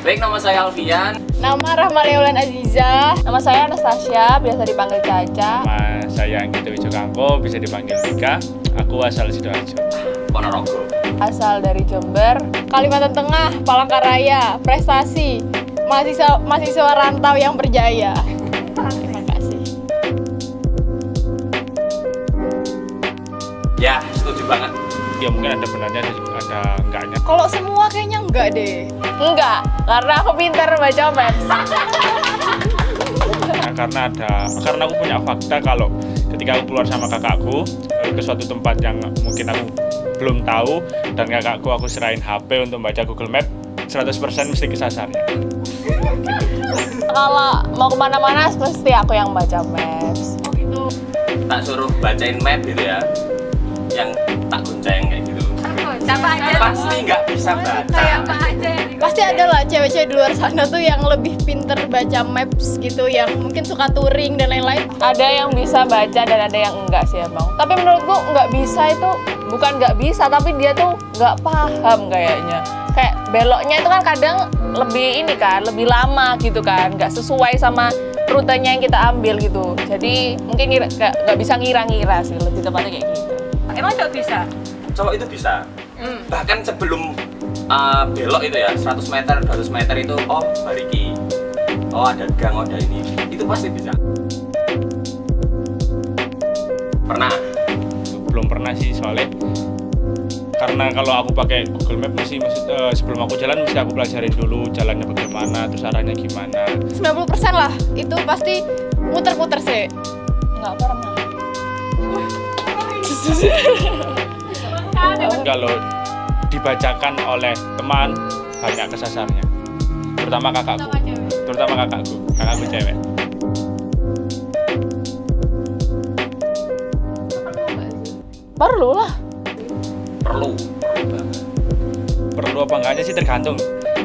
Baik, nama saya Alfian. Nama Rahmaliaulan Aziza. Nama saya Anastasia, biasa dipanggil Caca. Nama saya Anggito Wijokangko, bisa dipanggil Mika. Aku asal Sidoarjo. Ponorogo. Asal dari Jember, Kalimantan Tengah, Palangkaraya. Prestasi, mahasiswa rantau yang berjaya. Terima kasih. Ya, setuju banget. Ya mungkin ada benarnya, ada enggaknya. Kalau semua kayaknya enggak deh. Enggak, karena aku pintar baca maps. Nah, karena aku punya fakta kalau ketika aku keluar sama kakakku ke suatu tempat yang mungkin aku belum tahu dan kakakku aku serahin HP untuk baca Google Map, 100% mesti kesasarnya. Kalau mau kemana-mana pasti aku yang baca maps. Oh gitu. Tak suruh bacain map gitu ya, yang tak gonceng kayak gitu. Siapa aja? Pasti nggak bisa baca. Siapa aja yang Pasti ada lah cewek-cewek di luar sana tuh yang lebih pinter baca maps gitu, yang mungkin suka touring dan lain-lain. Ada yang bisa baca dan ada yang enggak sih emang. Tapi menurutku nggak bisa itu bukan nggak bisa, tapi dia tuh nggak paham kayaknya. Kayak beloknya itu kan kadang lebih ini kan, lebih lama gitu kan, nggak sesuai sama rutenya yang kita ambil gitu. Jadi mungkin nggak bisa ngira-ngira sih, lebih tepatnya kayak gitu. Emang cowok bisa? Cowok itu bisa. Bahkan sebelum belok itu ya, 100 meter, 200 meter itu, oh bariki, oh ada gang, oh ada ini, itu pasti bisa. Pernah? Belum pernah sih soalnya. Karena kalau aku pakai Google Map sebelum aku jalan mesti aku pelajarin dulu jalannya bagaimana, terus arahnya gimana. 90% lah, itu pasti muter-muter sih. Nggak pernah. Kalau dibacakan oleh teman banyak kesasarnya, terutama kakakku, kakakku cewek. Perlu lah. Perlu banget. Perlu apa enggaknya sih tergantung,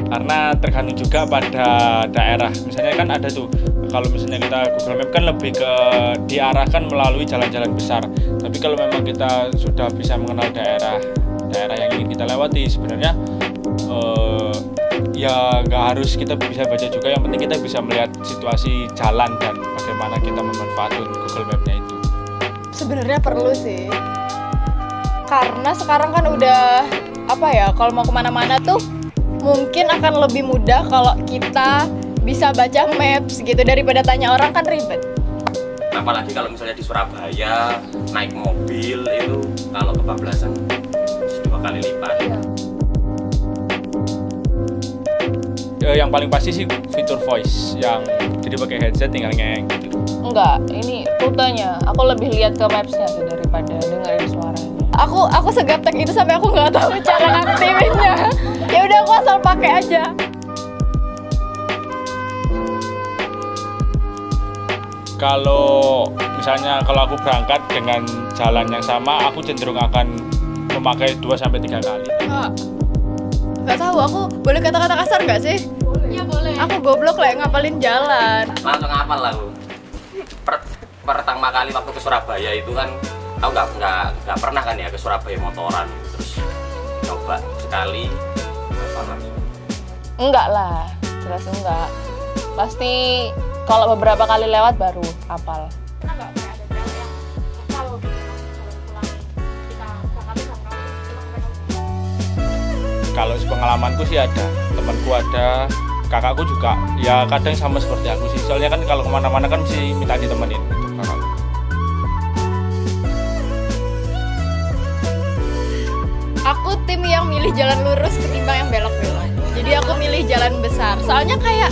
karena tergantung juga pada daerah. Misalnya kan ada tuh, kalau misalnya kita Google Map kan lebih ke diarahkan melalui jalan-jalan besar. Tapi kalau memang kita sudah bisa mengenal daerah yang ingin kita lewati, sebenarnya ya nggak harus kita bisa baca juga. Yang penting kita bisa melihat situasi jalan dan bagaimana kita memanfaatkan Google Map-nya itu. Sebenarnya perlu sih. Karena sekarang kan udah apa ya, kalau mau kemana-mana tuh mungkin akan lebih mudah kalau kita bisa baca maps gitu daripada tanya orang, kan ribet. Apalagi kalau misalnya di Surabaya naik mobil itu kalau kebablasan 2 kali lipat. Yang paling pasti sih fitur voice, yang jadi pakai headset tinggal ngeng gitu. Enggak, ini rutenya. Aku lebih lihat ke mapsnya sih daripada dengerin suaranya. Aku segaptek itu sampai aku nggak tahu cara ngaktifinnya. Ya udah aku asal pakai aja. Kalau misalnya kalau aku berangkat dengan jalan yang sama, aku cenderung akan memakai 2-3 kali. Nggak tahu, aku boleh kata-kata kasar nggak sih? Iya boleh. Aku goblok lah ngapalin jalan. Langsung ngapal lah aku. Pertama kali waktu ke Surabaya itu kan, aku nggak pernah kan ya ke Surabaya motoran. Terus coba sekali, hafal langsung. Enggak lah, jelas enggak. Pasti kalau beberapa kali lewat baru hafal. Pernah nggak kayak ada cewek yang hafal gitu kalau pulang kita berangkatnya sama kamu pulang mereka? Kalau pengalamanku sih ada, temanku ada, kakakku juga. Ya kadang sama seperti aku sih. Soalnya kan kalau kemana-mana kan mesti minta ditemenin gitu, kakakku. Aku tim yang milih jalan lurus ketimbang yang belok-belok. Jadi aku milih jalan besar. Soalnya kayak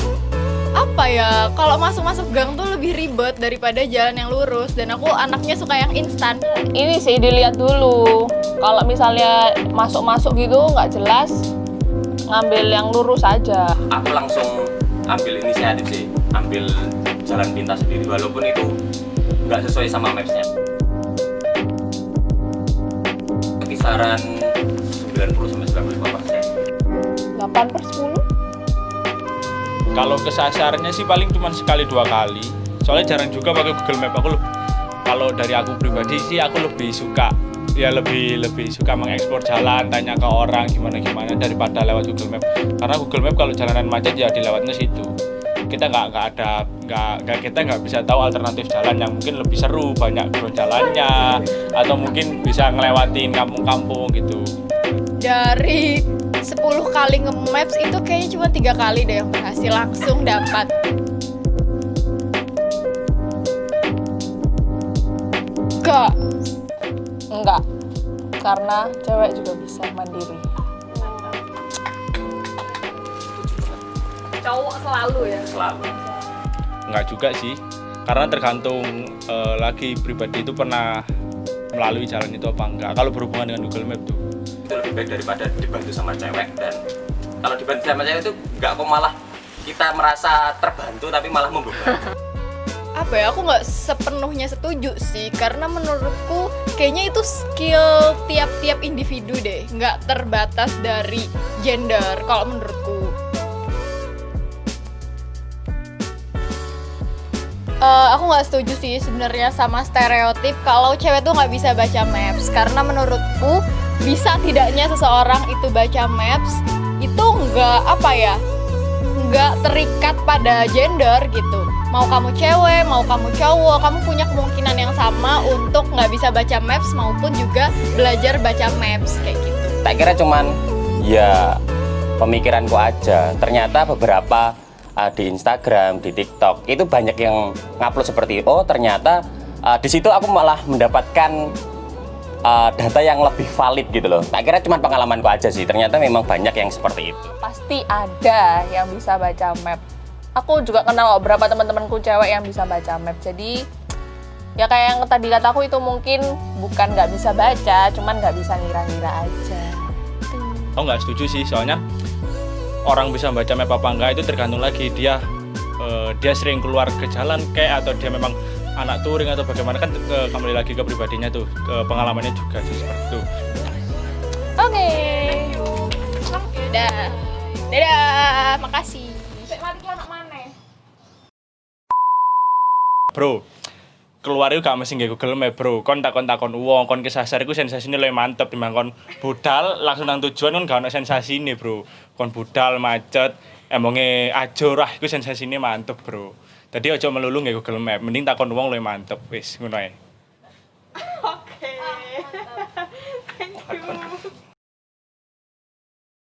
apa ya, kalau masuk-masuk gang tuh lebih ribet daripada jalan yang lurus, dan aku anaknya suka yang instan. Ini sih dilihat dulu. Kalau misalnya masuk-masuk gitu nggak jelas, ngambil yang lurus aja. Aku langsung ambil inisiatif sih, ambil jalan pintas sendiri walaupun itu nggak sesuai sama mapsnya. Kisaran 90-95%. 8/10. Kalau kesasarnya sih paling cuma sekali 2 kali. Soalnya jarang juga pakai Google Map. Kalau dari aku pribadi sih aku lebih suka ya lebih suka mengeksplor jalan, tanya ke orang gimana daripada lewat Google Map. Karena Google Map kalau jalanan macet ya dilewatnya situ. Kita nggak bisa tahu alternatif jalan yang mungkin lebih seru, banyak ground jalannya, atau mungkin bisa ngelewatin kampung-kampung gitu. Dari 10 kali nge-maps itu kayaknya cuma 3 kali deh yang berhasil langsung dapat. Enggak, karena cewek juga bisa mandiri. Cowok selalu ya? Selalu. Enggak juga sih, karena tergantung lagi pribadi itu pernah melalui jalan itu apa enggak. Kalau berhubungan dengan Google Map tuh Itu lebih baik daripada dibantu sama cewek. Dan kalau dibantu sama cewek itu nggak kok malah kita merasa terbantu tapi malah membebani. Apa ya, aku nggak sepenuhnya setuju sih, karena menurutku kayaknya itu skill tiap-tiap individu deh, nggak terbatas dari gender kalau menurutku. Aku nggak setuju sih sebenarnya sama stereotip kalau cewek tuh nggak bisa baca maps, karena menurutku bisa tidaknya seseorang itu baca maps itu nggak terikat pada gender gitu. Mau kamu cewek, mau kamu cowok, kamu punya kemungkinan yang sama untuk nggak bisa baca maps maupun juga belajar baca maps kayak gitu. Tak kira cuman ya pemikiranku aja. Ternyata beberapa di Instagram, di TikTok itu banyak yang ngupload seperti itu. Oh ternyata di situ aku malah mendapatkan data yang lebih valid gitu loh. Tak kira cuma pengalamanku aja sih. Ternyata memang banyak yang seperti itu. Pasti ada yang bisa baca map. Aku juga kenal beberapa teman-temanku cewek yang bisa baca map. Jadi ya kayak yang tadi kataku itu mungkin bukan nggak bisa baca, cuman nggak bisa ngira-ngira aja. aku nggak setuju sih, soalnya orang bisa baca map apa enggak itu tergantung lagi dia sering keluar ke jalan kayak, atau dia memang anak touring atau bagaimana, kan kembali lagi ke pribadinya tuh, ke pengalamannya juga sih seperti itu. Oke. Dadah. Dadah, makasih. Bro, keluar itu gak mesti nggak Google Map bro, kon takon uang, kon kesasar itu sensasinya lebih mantep timbang kon budal langsung nang tujuan, kon gak ada sensasi ini bro. Kon budal macet emangnya ajo rah, itu sensasinya mantep bro. Jadi aja melulu nggak Google Map, mending takon uang lebih mantep, wis ngono ae.